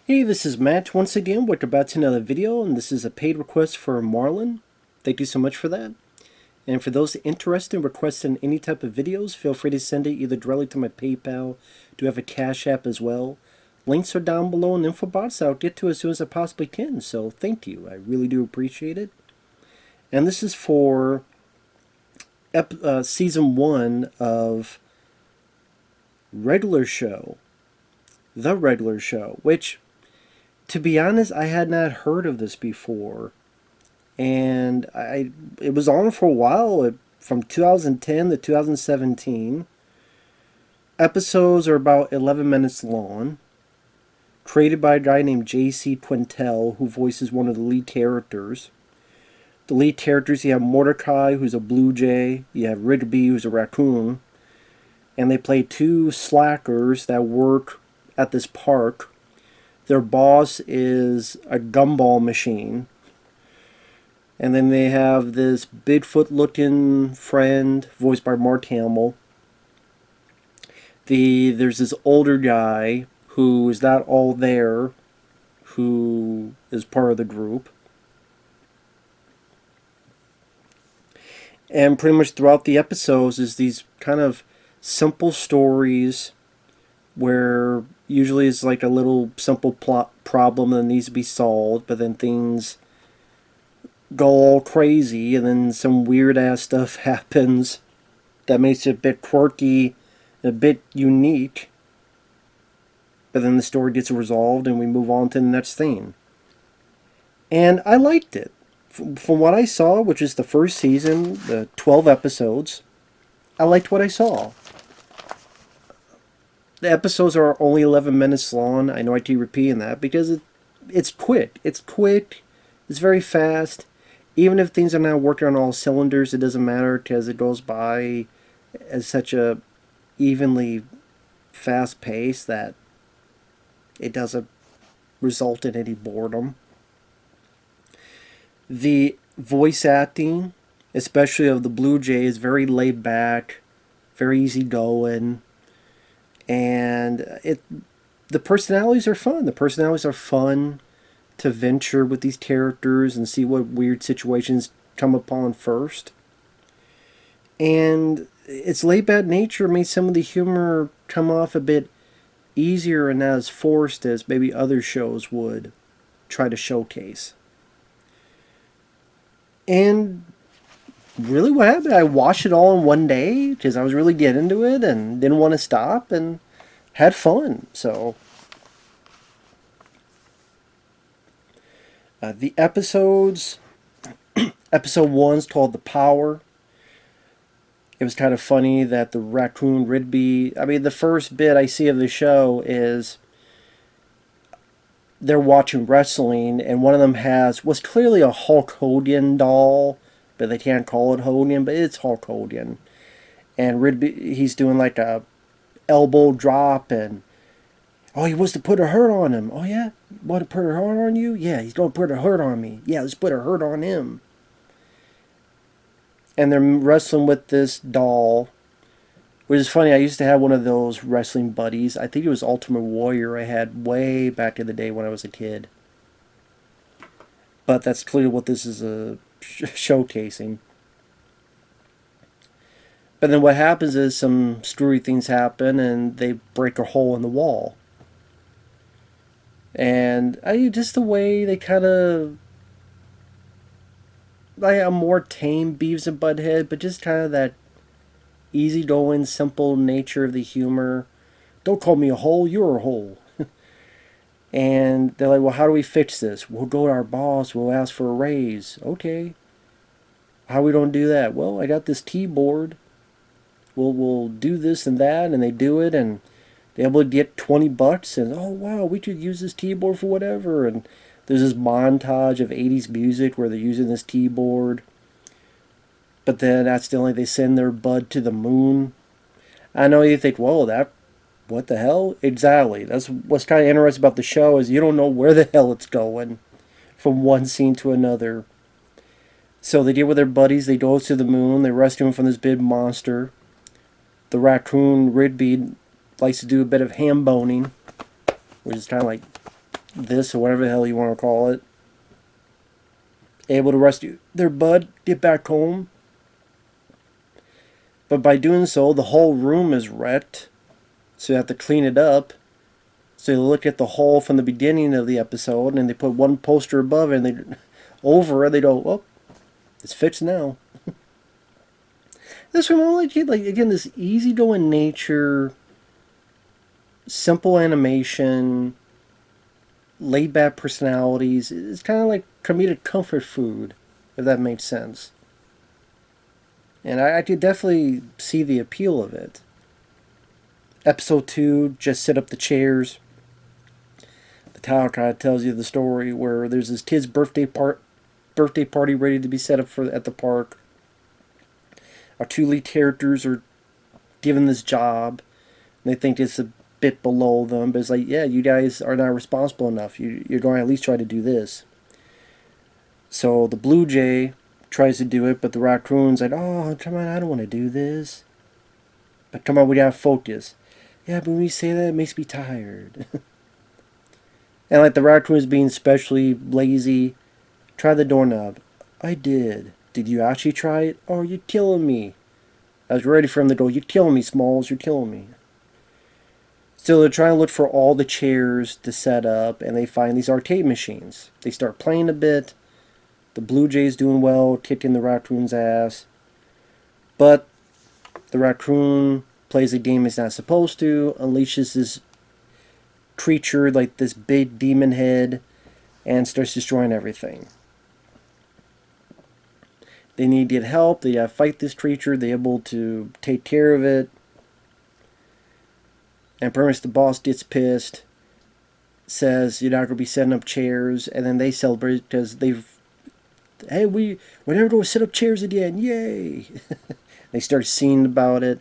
Hey, this is Matt once again. We're about to another video, and this is a paid request for Marlon. Thank you so much for that. And for those interested in requesting any type of videos, feel free to send it either directly to my PayPal. Do have a Cash App as well. Links are down below in the info box. I'll get to as soon as I possibly can. So thank you. I really do appreciate it. And this is for season 1 of Regular Show. The Regular Show, which, to be honest, I had not heard of this before, and it was on for a while, from 2010 to 2017. Episodes are about 11 minutes long. Created by a guy named J.C. Quintel, who voices one of the lead characters. The lead characters, you have Mordecai, who's a blue jay. You have Rigby, who's a raccoon. And they play two slackers that work at this park. Their boss is a gumball machine. And then they have this Bigfoot-looking friend, voiced by Mark Hamill. There's this older guy who is not all there, who is part of the group. And pretty much throughout the episodes is these kind of simple stories where usually it's like a little simple plot problem that needs to be solved, but then things go all crazy, and then some weird ass stuff happens that makes it a bit quirky, a bit unique, but then the story gets resolved and we move on to the next thing. And I liked it. From what I saw, which is the first season, the 12 episodes, I liked what I saw. The episodes are only 11 minutes long. I know I keep repeating that because it's quick. It's quick. It's very fast. Even if things are not working on all cylinders, it doesn't matter because it goes by at such a evenly fast pace that it doesn't result in any boredom. The voice acting, especially of the Blue Jay, is very laid back, very easygoing, and the personalities are fun. The personalities are fun to venture with these characters and see what weird situations come upon first. And its laid back nature made some of the humor come off a bit easier and not as forced as maybe other shows would try to showcase. And really what happened, I watched it all in one day because I was really getting into it and didn't want to stop and had fun. So the episodes, episode 1's called The Power. It was kind of funny that the raccoon Rigby, I mean, the first bit I see of the show is they're watching wrestling, and one of them was clearly a Hulk Hogan doll, but they can't call it Hogan, but it's Hulk Hogan. And Rigby, he's doing like a elbow drop, and oh, he wants to put a hurt on him. Oh yeah, want to put a hurt on you? Yeah, he's gonna put a hurt on me. Yeah, let's put a hurt on him. And they're wrestling with this doll, which is funny. I used to have one of those wrestling buddies. I think it was Ultimate Warrior I had way back in the day when I was a kid. But that's clearly what this is showcasing. But then what happens is some screwy things happen and they break a hole in the wall. And just the way they kind of, like a more tame Beavis and Butthead, but just kind of that easygoing, simple nature of the humor. Don't call me a hole, you're a hole. And they're like, well, how do we fix this? We'll go to our boss, we'll ask for a raise. Okay. How we don't do that? Well, I got this keyboard. We'll do this and that, and they do it, and they're able to get $20, and oh wow, we could use this keyboard for whatever. And there's this montage of 80s music where they're using this keyboard. But then accidentally they send their bud to the moon. I know you think, well, what the hell? Exactly. That's what's kind of interesting about the show, is you don't know where the hell it's going from one scene to another. So they get with their buddies, they go to the moon, they rescue him from this big monster. The raccoon Rigby likes to do a bit of ham boning, which is kind of like this or whatever the hell you want to call it, able to rescue their bud, get back home. But by doing so, the whole room is wrecked, so you have to clean it up. So you look at the hole from the beginning of the episode, and they put one poster above it, and they over it. They go, "Well, it's fixed now." This one, like again, this easygoing nature, simple animation, laid back personalities. It's kind of like comedic comfort food, if that makes sense. And I could definitely see the appeal of it. Episode 2, just set up the chairs. The title kind of tells you the story where there's this kid's birthday party ready to be set up for at the park. Our two lead characters are given this job. And they think it's a bit below them, but it's like, yeah, you guys are not responsible enough. You're going to at least try to do this. So the Blue Jay tries to do it, but the raccoon's like, oh, come on, I don't want to do this. But come on, we gotta focus. Yeah, but when you say that, it makes me tired. And like the raccoon's being especially lazy. Try the doorknob. I did. Did you actually try it? Oh, you're killing me. I was ready for him to go, you're killing me, Smalls, you're killing me. So they're trying to look for all the chairs to set up, and they find these arcade machines. They start playing a bit. The Blue Jay's doing well, kicking the raccoon's ass. But the raccoon plays a game it's not supposed to, unleashes this creature, like this big demon head, and starts destroying everything. They need to get help. They gotta fight this creature. They're able to take care of it. And pretty much the boss gets pissed, says you're not going to be setting up chairs, and then they celebrate because we're never going to set up chairs again, yay! They start singing about it.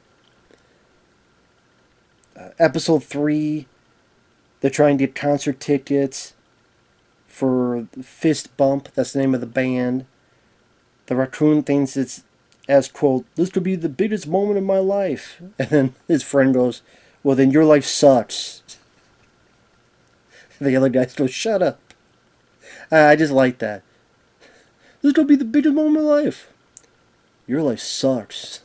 Episode 3, they're trying to get concert tickets for Fist Bump, that's the name of the band. The raccoon thinks it's as, quote, this could be the biggest moment of my life. And then his friend goes, well, then your life sucks. The other guys go, shut up. I just like that. This is going to be the biggest moment of my life. Your life sucks.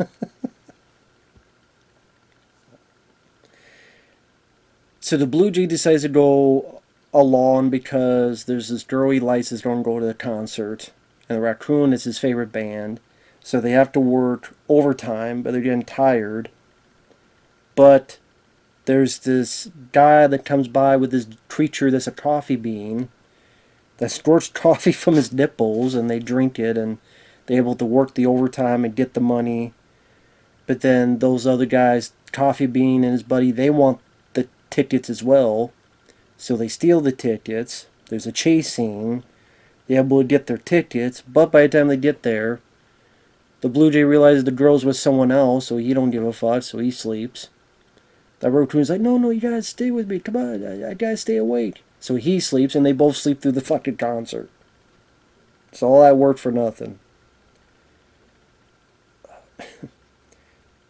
So the Blue Jay decides to go along because there's this girl he likes is going to go to the concert. And the raccoon is his favorite band. So they have to work overtime, but they're getting tired. But there's this guy that comes by with this creature that's a coffee bean that squirts coffee from his nipples, and they drink it, and they're able to work the overtime and get the money. But then those other guys, Coffee Bean and his buddy, they want the tickets as well. So they steal the tickets. There's a chase scene. They're able to get their tickets, but by the time they get there, the Blue Jay realizes the girl's with someone else, so he don't give a fuck, so he sleeps. The raccoon's like, no, you gotta stay with me. Come on, I gotta stay awake. So he sleeps, and they both sleep through the fucking concert. So all that worked for nothing.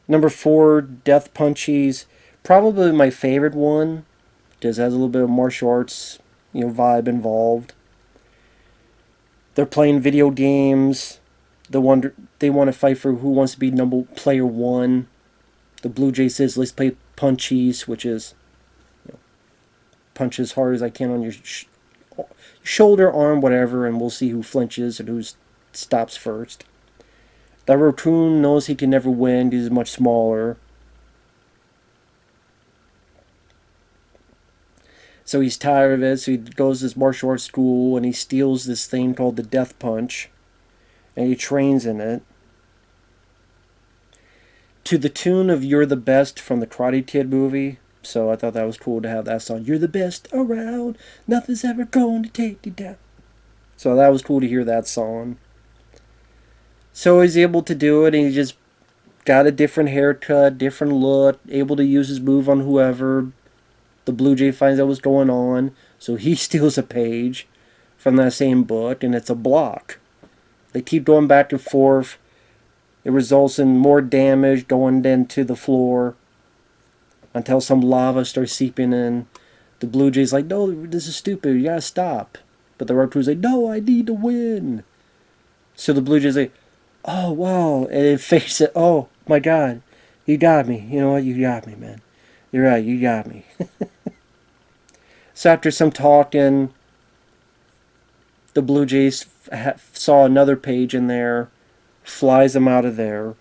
Number 4, Death Punchies. Probably my favorite one, because it has a little bit of martial arts, vibe involved. They're playing video games. They want to fight for who wants to be player 1. The Blue Jay says, let's play punchies, which is punch as hard as I can on your shoulder, arm, whatever, and we'll see who flinches and who stops first. The raccoon knows he can never win because he's much smaller. So he's tired of it, so he goes to this martial arts school and he steals this thing called the Death Punch. And he trains in it. To the tune of You're the Best from the Karate Kid movie. So I thought that was cool to have that song. You're the best around. Nothing's ever going to take you down. So that was cool to hear that song. So he's able to do it, and he just got a different haircut, different look, able to use his move on whoever. The Blue Jay finds out what's going on, so he steals a page from that same book, and it's a block. They keep going back and forth. It results in more damage going into the floor until some lava starts seeping in. The Blue Jay's like, no, this is stupid. You gotta stop. But the raccoon's like, no, I need to win. So the Blue Jay's like, oh, wow. And it fakes it. Oh, my God. You got me. You know what? You got me, man. You're right. You got me. So after some talking, the Blue Jays saw another page in there, flies him out of there.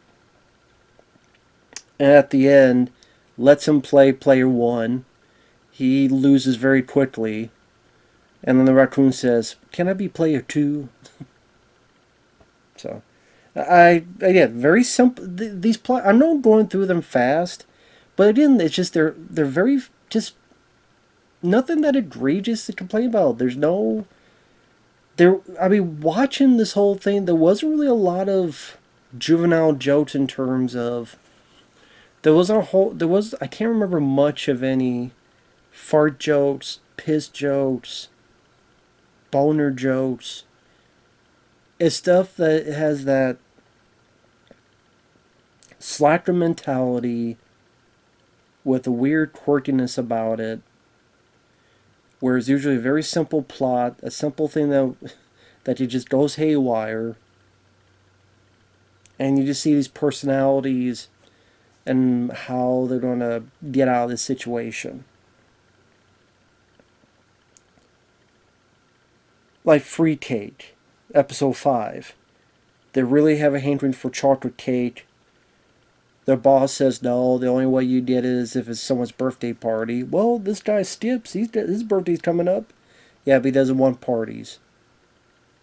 And at the end, lets him play player one. He loses very quickly. And then the raccoon says, can I be player two? So, again, very simple. These I know I'm going through them fast, but again, it's just they're very just nothing that egregious to complain about. There's no there. I mean, watching this whole thing, there wasn't really a lot of juvenile jokes in terms of there was I can't remember much of any fart jokes, piss jokes, boner jokes. It's stuff that has that slacker mentality with a weird quirkiness about it, where it's usually a very simple plot, a simple thing that it just goes haywire, and you just see these personalities and how they're going to get out of this situation. Like Free Cake, episode 5. They really have a hankering for chocolate cake. Their boss says no, the only way you get it is if it's someone's birthday party. Well, this guy Stips, his birthday's coming up. Yeah, but he doesn't want parties.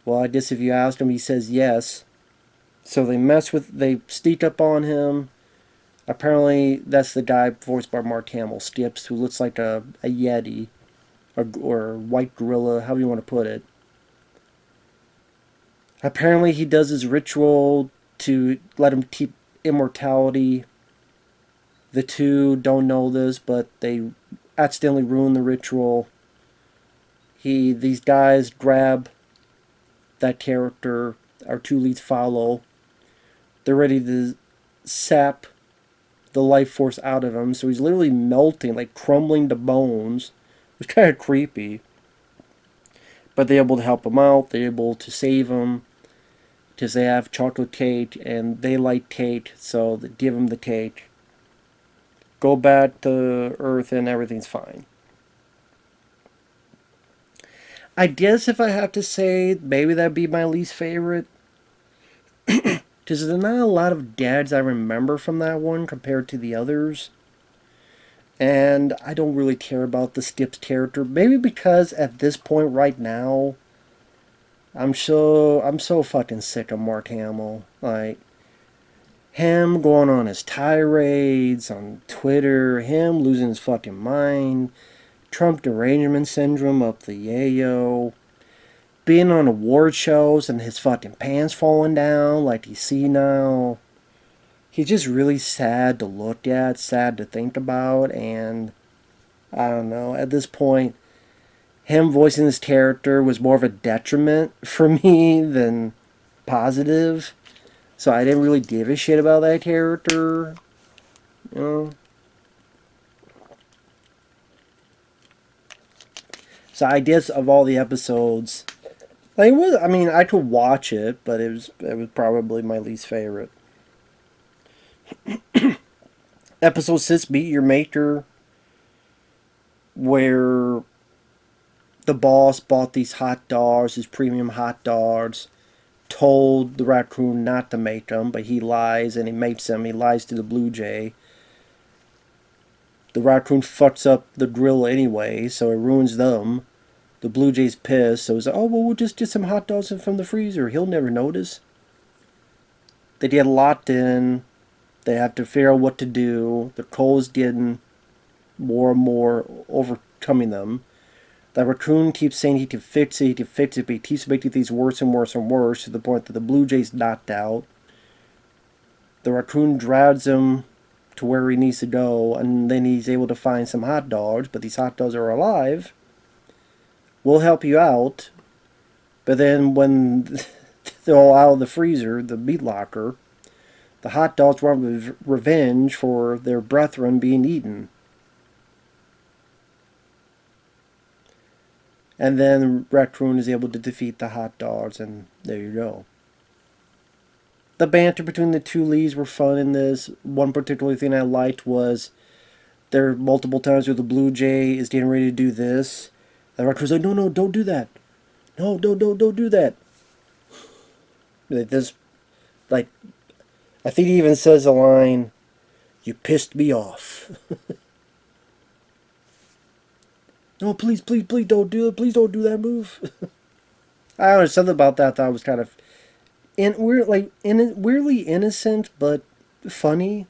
Well, I guess if you ask him, he says yes. So they sneak up on him. Apparently, that's the guy voiced by Mark Hamill, Stips, who looks like a Yeti. Or white gorilla, however you want to put it. Apparently, he does his ritual to let him keep immortality. The two don't know this, but they accidentally ruin the ritual. These guys grab that character our two leads follow. They're ready to sap the life force out of him, so he's literally melting, like crumbling to bones. It's kind of creepy. But they're able to help him out. They're able to save him because they have chocolate cake and they like cake, so they give him the cake. Go back to Earth and everything's fine. I guess if I have to say, maybe that'd be my least favorite. Because there's not a lot of dads I remember from that one compared to the others. And I don't really care about the Stips character. Maybe because at this point right now, I'm so fucking sick of Mark Hamill. Like, him going on his tirades on Twitter, him losing his fucking mind, Trump derangement syndrome up the yayo, being on award shows and his fucking pants falling down like he's senile. He's just really sad to look at, sad to think about, and I don't know, at this point, him voicing this character was more of a detriment for me than positive. So I didn't really give a shit about that character. You know? So I guess of all the episodes, like it was, I mean, I could watch it, but it was probably my least favorite. Episode 6, Meet Your Maker, where the boss bought these hot dogs, these premium hot dogs, told the raccoon not to make them, but he lies and he makes them. He lies to the Blue Jay. The raccoon fucks up the grill anyway, so it ruins them. The Blue Jay's pissed, so he's like, oh, well, we'll just get some hot dogs from the freezer. He'll never notice. They get locked in. They have to figure out what to do. The cold's getting more and more overcoming them. The raccoon keeps saying he can fix it, but he keeps making things worse and worse and worse to the point that the Blue Jay's knocked out. The raccoon drags him to where he needs to go, and then he's able to find some hot dogs, but these hot dogs are alive. We'll help you out. But then when they're all out of the freezer, the meat locker, the hot dogs want revenge for their brethren being eaten. And then Raccoon is able to defeat the hot dogs, and there you go. The banter between the two leads were fun in this. One particular thing I liked was there are multiple times where the Blue Jay is getting ready to do this. And Raccoon's like, no, no, don't do that. No, don't do that. Like this, like, I think he even says a line, you pissed me off. No, please, please don't do it. Please don't do that move. I don't know, something about that I thought was kind of weirdly innocent, but funny.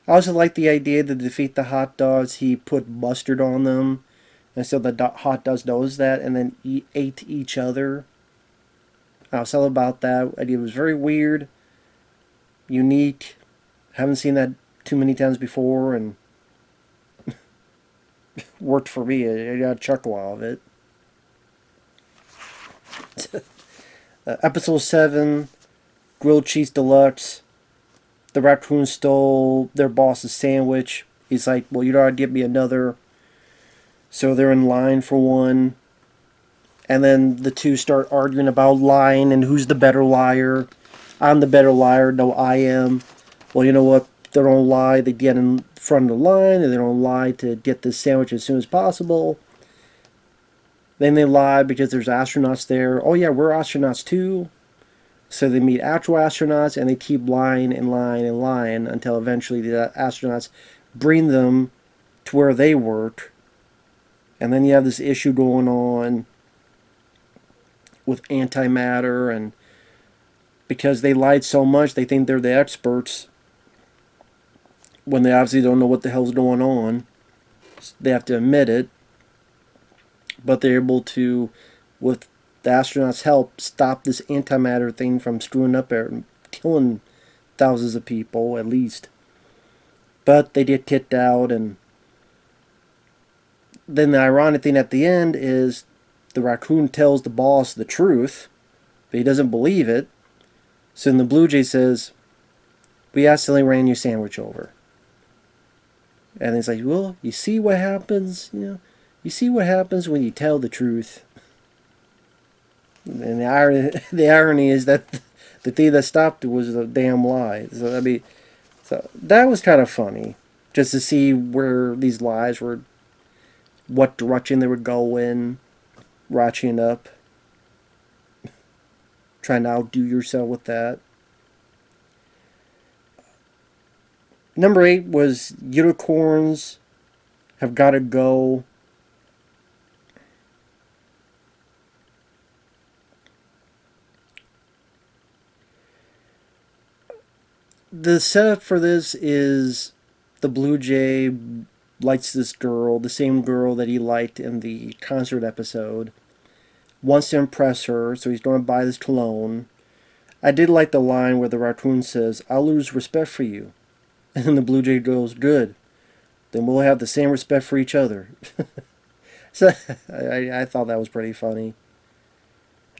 I also like the idea to defeat the hot dogs. He put mustard on them, and so the hot dogs knows that, and then ate each other. I was all about that idea. It was very weird, unique. Haven't seen that too many times before, and worked for me. I got a chuckle out of it. Episode 7, Grilled Cheese Deluxe. The raccoon stole their boss's sandwich. He's like, well, you gotta get me another. So they're in line for one. And then the two start arguing about lying and who's the better liar. I'm the better liar. No, I am. Well, you know what? They don't lie. They get in front of the line, and they don't lie to get this sandwich as soon as possible. Then they lie because there's astronauts there. Oh yeah, we're astronauts too. So they meet actual astronauts, and they keep lying and lying and lying until eventually the astronauts bring them to where they work. And then you have this issue going on with antimatter, and because they lied so much, they think they're the experts when they obviously don't know what the hell's going on. They have to admit it, but they're able to, with the astronauts' help, stop this antimatter thing from screwing up there and killing thousands of people at least. But they get kicked out, and then the ironic thing at the end is the raccoon tells the boss the truth, but he doesn't believe it. So then the Blue Jay says, we accidentally ran your sandwich over. And he's like, well, you see what happens, you see what happens when you tell the truth. And the irony is that the thing that stopped it was a damn lie. So I mean, so that was kind of funny, just to see where these lies were, what direction they were going, ratcheting up, trying to outdo yourself with that. Number 8 was unicorns have got to go. The setup for this is the Blue Jay likes this girl, the same girl that he liked in the concert episode. Wants to impress her, so he's going to buy this cologne. I did like the line where the raccoon says, I'll lose respect for you. And the Blue Jay goes, good. Then we'll have the same respect for each other. So I thought that was pretty funny.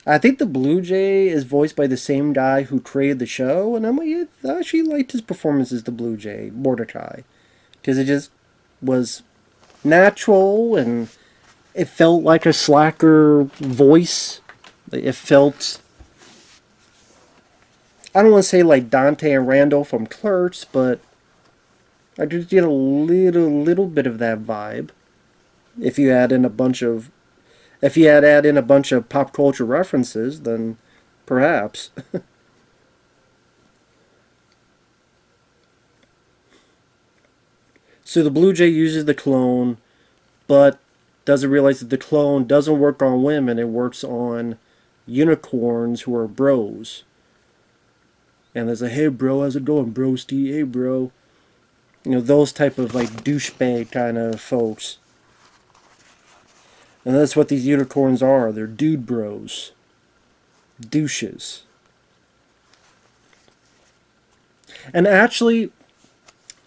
I think the Blue Jay is voiced by the same guy who created the show, and I actually liked his performance as the Blue Jay, Mordecai, because it just was natural, and it felt like a slacker voice. It felt, I don't want to say like Dante and Randall from Clerks, but I just get a little bit of that vibe. If you add in a bunch of pop culture references, then perhaps. So the Blue Jay uses the clone, but doesn't realize that the clone doesn't work on women, it works on unicorns who are bros. And there's a, hey bro, how's it going, broski? Hey bro. Those type of like douchebag kind of folks. And that's what these unicorns are. They're dude bros. Douches. And actually,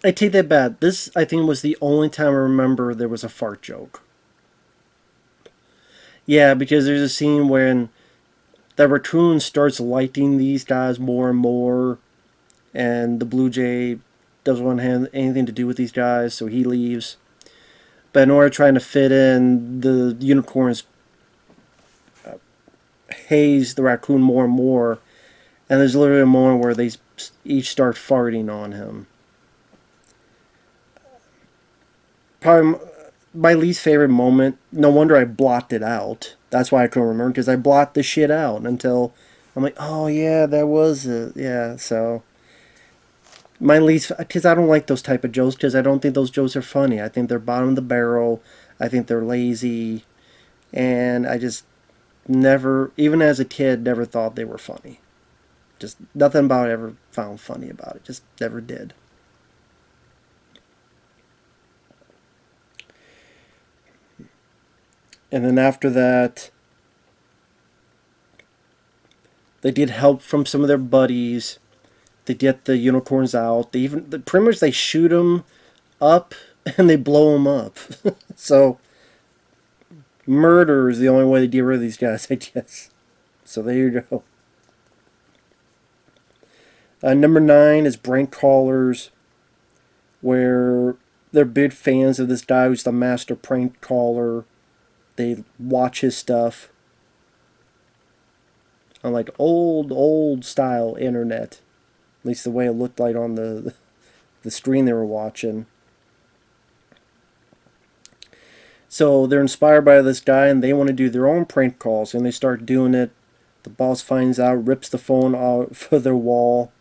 I take that back. This, I think, was the only time I remember there was a fart joke. Yeah, because there's a scene when the raccoon starts liking these guys more and more, and the Blue Jay doesn't want to have anything to do with these guys, so he leaves. But in order trying to fit in, the unicorns haze the raccoon more and more. And there's literally a moment where they each start farting on him. Probably my least favorite moment. No wonder I blocked it out. That's why I couldn't remember, because I blocked the shit out until I'm like, oh yeah, that was it. Yeah, so my least, because I don't like those type of jokes, because I don't think those jokes are funny. I think they're bottom of the barrel. I think they're lazy, and I just never, even as a kid, never thought they were funny. Just nothing about it ever found funny about it. Just never did. And then after that, they get help from some of their buddies to get the unicorns out. They even pretty much they shoot them up and they blow them up. So murder is the only way to get rid of these guys, I guess. So there you go. Number 9 is Prank Callers, where they're big fans of this guy who's the master prank caller. They watch his stuff on like old style internet. At least the way it looked like on the screen they were watching. So they're inspired by this guy and they want to do their own prank calls, and they start doing it. The boss finds out, rips the phone out for their wall.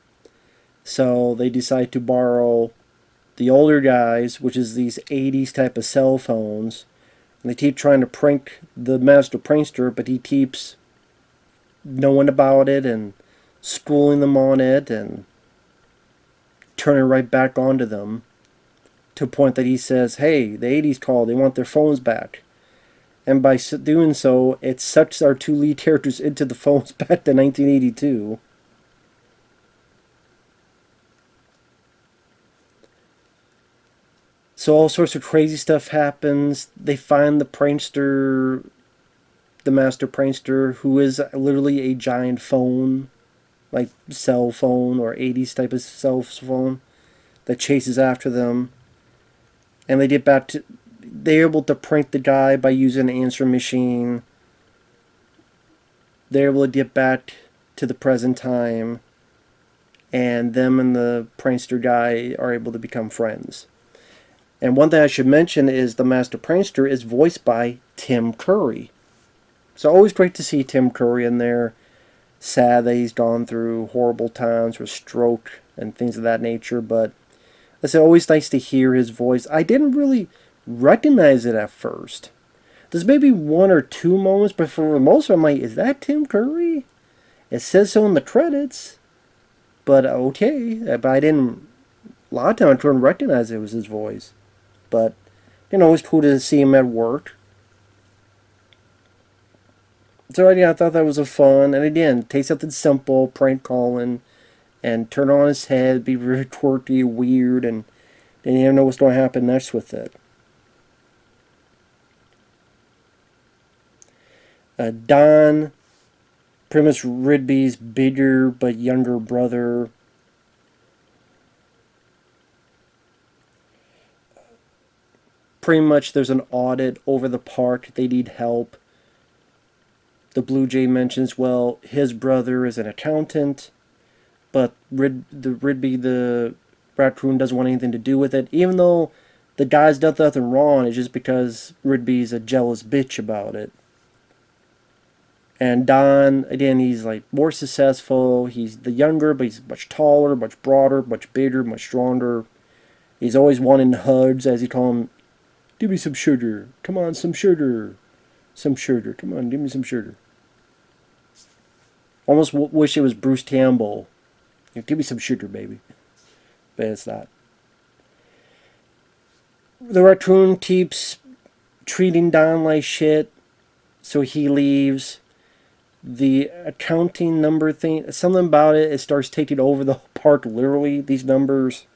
So they decide to borrow the older guys, which is these 80s type of cell phones. And they keep trying to prank the master prankster, but he keeps knowing about it and schooling them on it and turning right back onto them, to a point that he says, hey, the 80s called, they want their phones back. And by doing so, it sucks our two lead characters into the phones back to 1982. So all sorts of crazy stuff happens. They find the prankster, the master prankster, who is literally a giant phone, like cell phone or 80s type of cell phone, that chases after them. And they get back to, they're able to prank the guy by using an answering machine. They're able to get back to the present time, and them and the prankster guy are able to become friends. And one thing I should mention is the master prankster is voiced by Tim Curry. So always great to see Tim Curry in there. Sad that he's gone through horrible times with stroke and things of that nature, but it's always nice to hear his voice. I didn't really recognize it at first. There's maybe one or two moments, but for most of them, I'm like, is that Tim Curry? It says so in the credits, but okay. But I didn't, a lot of times I couldn't recognize it was his voice. But, you know, it was cool to see him at work. So, yeah, I thought that was a fun, and again, take something simple, prank calling, and turn it on his head, be really quirky, weird, and you never know what's going to happen next with it. Don, pretty much Rigby's bigger but younger brother. Pretty much there's an audit over the park. They need help. The Blue Jay mentions, well, his brother is an accountant, but Rigby, the raccoon, doesn't want anything to do with it, even though the guy's done nothing wrong. It's just because Rigby's a jealous bitch about it. And Don, again, he's like more successful. He's the younger, but he's much taller, much broader, much bigger, much stronger. He's always wanting hugs, as he call him. Give me some sugar. Come on, some sugar. Some sugar. Come on, give me some sugar. Almost wish it was Bruce Campbell. Give me some sugar, baby. But it's not. The raccoon keeps treating Don like shit, so he leaves. The accounting number thing, something about it, it starts taking over the park, literally, these numbers.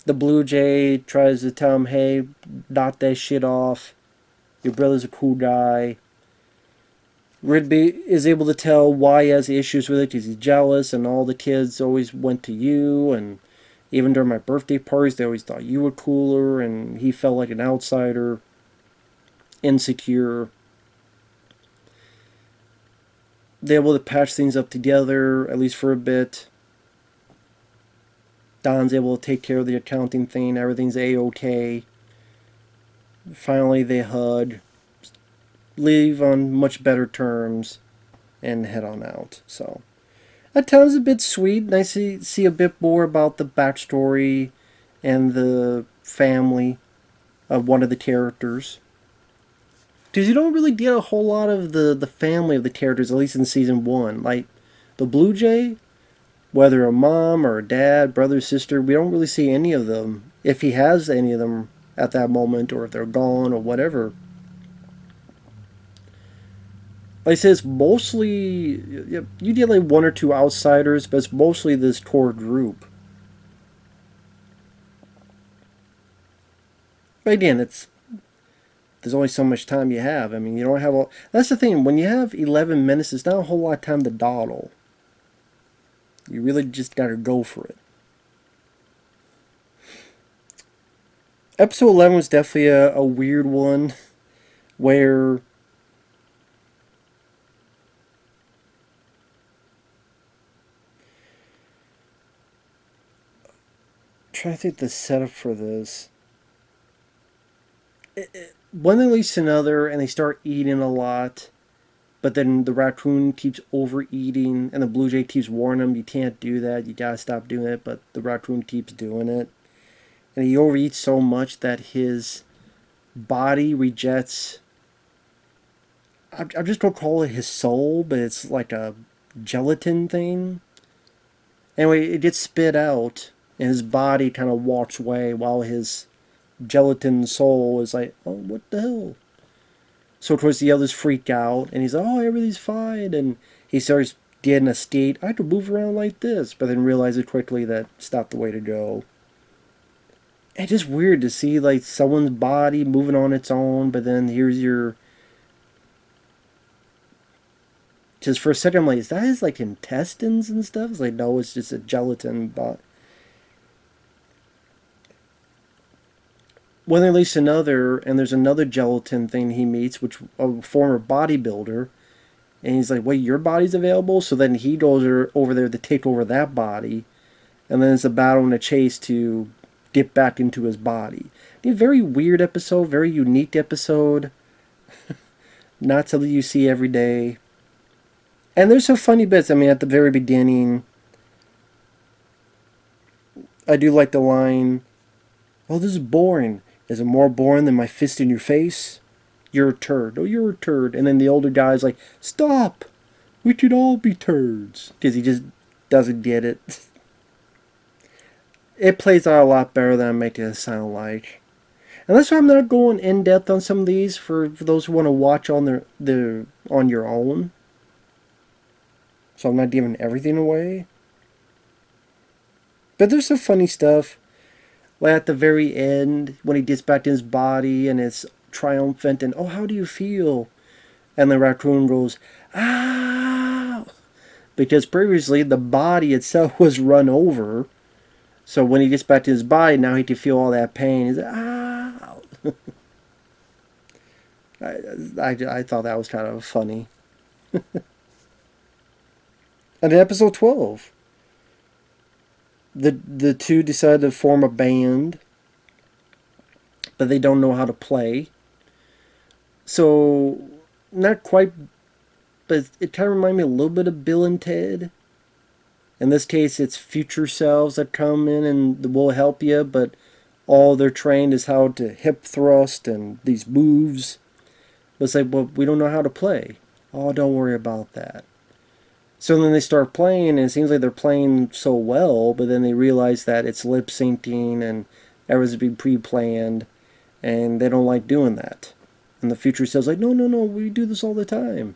The Blue Jay tries to tell him, hey, knock that shit off. Your brother's a cool guy. Rigby is able to tell why he has issues with it because he's jealous, and all the kids always went to you, and even during my birthday parties, they always thought you were cooler, and he felt like an outsider, insecure. They're able to patch things up together, at least for a bit. Don's able to take care of the accounting thing, everything's a-okay. Finally, they hug, leave on much better terms, and head on out. So, at times a bit sweet. Nice to see a bit more about the backstory and the family of one of the characters. Because you don't really get a whole lot of the family of the characters, at least in season one. Like the Blue Jay, whether a mom or a dad, brother, sister, we don't really see any of them. If he has any of them at that moment, or if they're gone, or whatever. Like I said, it's mostly you get like one or two outsiders, but it's mostly this core group. But again, it's there's only so much time you have. I mean, you don't have all. That's the thing. When you have 11 minutes, it's not a whole lot of time to dawdle. You really just got to go for it. Episode 11 was definitely a weird one where. I'm trying to think the setup for this. One leads to another, and they start eating a lot. But then the raccoon keeps overeating, and the blue jay keeps warning him, "You can't do that. You gotta stop doing it." But the raccoon keeps doing it, and he overeats so much that his body rejects. I'm just gonna call it his soul, but it's like a gelatin thing. Anyway, it gets spit out, and his body kind of walks away while his gelatin soul is like, "Oh, what the hell?" So of course the others freak out, and he's like, "Oh, everything's fine," and he starts getting a state. I could move around like this, but then realizes quickly that it's not the way to go. It's just weird to see like someone's body moving on its own, but then here's your. Just for a second, I'm like, is that his like intestines and stuff? It's like, no, it's just a gelatin. But when they release another, and there's another gelatin thing he meets, which a former bodybuilder, and he's like, "Wait, your body's available?" So then he goes over there to take over that body, and then it's a battle and a chase to get back into his body. A very weird episode, very unique episode. Not something you see every day. And there's some funny bits. I mean, at the very beginning, I do like the line, "Oh, this is boring. Is it more boring than my fist in your face? You're a turd. Oh, you're a turd." And then the older guy's like, "Stop. We could all be turds." Because he just doesn't get it. It plays out a lot better than I'm making it sound like. And that's why I'm not going in depth on some of these for those who want to watch on their on your own. So I'm not giving everything away. But there's some funny stuff. Like at the very end, when he gets back to his body and it's triumphant and, "Oh, how do you feel?" And the raccoon goes, "Ah!" Because previously the body itself was run over. So when he gets back to his body, now he can feel all that pain. He's like, "Ah!" I thought that was kind of funny. And in episode 12, the two decide to form a band, but they don't know how to play. So, not quite, but it kind of reminded me a little bit of Bill and Ted. In this case, it's future selves that come in and will help you, but all they're trained is how to hip thrust and these moves. But it's like, well, we don't know how to play. Oh, don't worry about that. So then they start playing, and it seems like they're playing so well, but then they realize that it's lip syncing and everything's been pre-planned, and they don't like doing that. And the future self's like, "No, no, no, we do this all the time."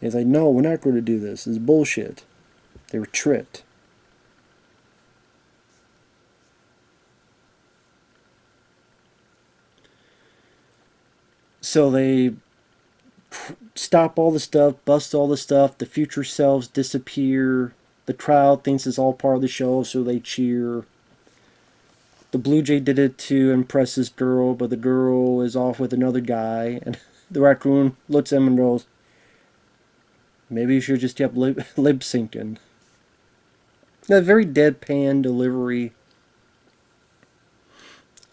And he's like, "No, we're not going to do this. It's bullshit." They were tricked. So they stop all the stuff, bust all the stuff, the future selves disappear, the crowd thinks it's all part of the show, so they cheer. The Blue Jay did it to impress this girl, but the girl is off with another guy, and the raccoon looks at him and goes, maybe you should just keep lip syncing. A very deadpan delivery.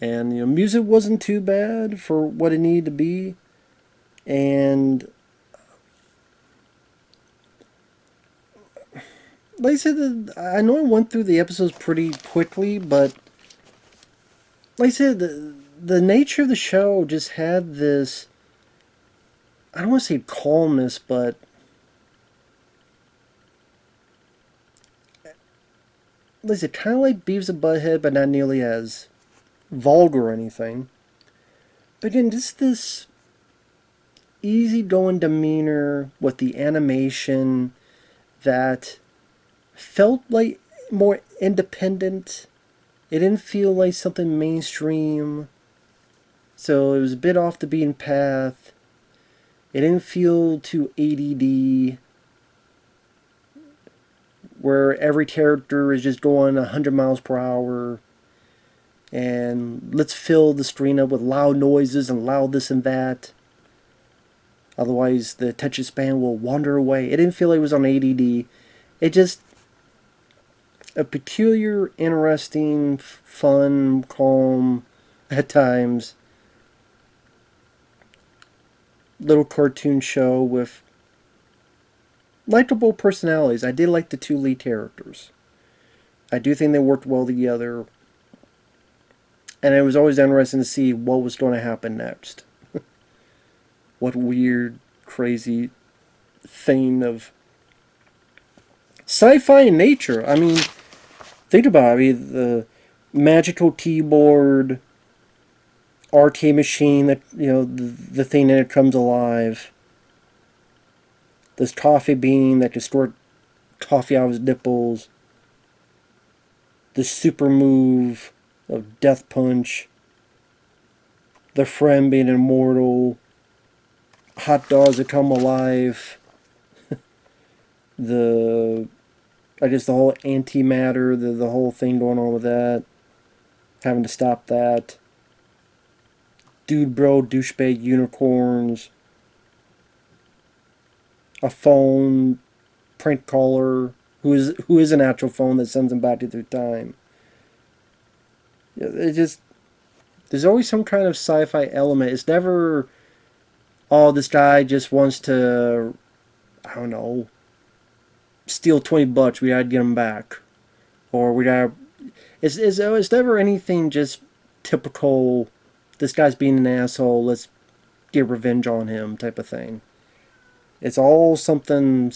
And music wasn't too bad for what it needed to be. And like I said, I know I went through the episodes pretty quickly, but like I said, the nature of the show just had this, I don't want to say calmness, but like I said, kind of like Beavis and Butthead, but not nearly as vulgar or anything. But again, just this easygoing demeanor with the animation that felt like more independent. It didn't feel like something mainstream. So it was a bit off the beaten path. It didn't feel too ADD, where every character is just going 100 miles per hour. And let's fill the screen up with loud noises and loud this and that. Otherwise, the attention span will wander away. It didn't feel like it was on ADD. It just a peculiar, interesting, fun, calm, at times, little cartoon show with likable personalities. I did like the two lead characters. I do think they worked well together. And it was always interesting to see what was going to happen next. What weird, crazy thing of sci-fi in nature. I mean, think about it. I mean, the magical keyboard, arcade machine that, the thing that comes alive. This coffee bean that can store coffee out of his nipples. This super move of Death Punch. The friend being immortal. Hot dogs that come alive. The whole antimatter, the whole thing going on with that. Having to stop that. Dude bro, douchebag unicorns. A phone prank caller who is an actual phone that sends them back through time. It just, there's always some kind of sci-fi element. It's never, oh, this guy just wants to, I don't know, steal $20. We gotta get him back, or we gotta. It's never anything just typical. This guy's being an asshole. Let's get revenge on him, type of thing. It's all something.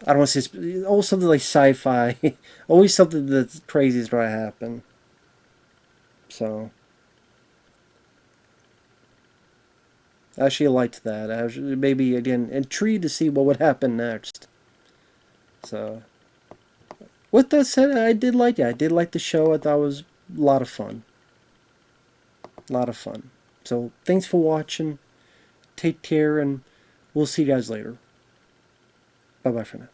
I don't want to say always something like sci-fi. Always something that's crazy is going to happen. So I actually liked that. I was maybe again intrigued to see what would happen next. So with that said, I did like it. I did like the show. I thought it was a lot of fun. A lot of fun. So thanks for watching. Take care, and we'll see you guys later. Bye bye for now.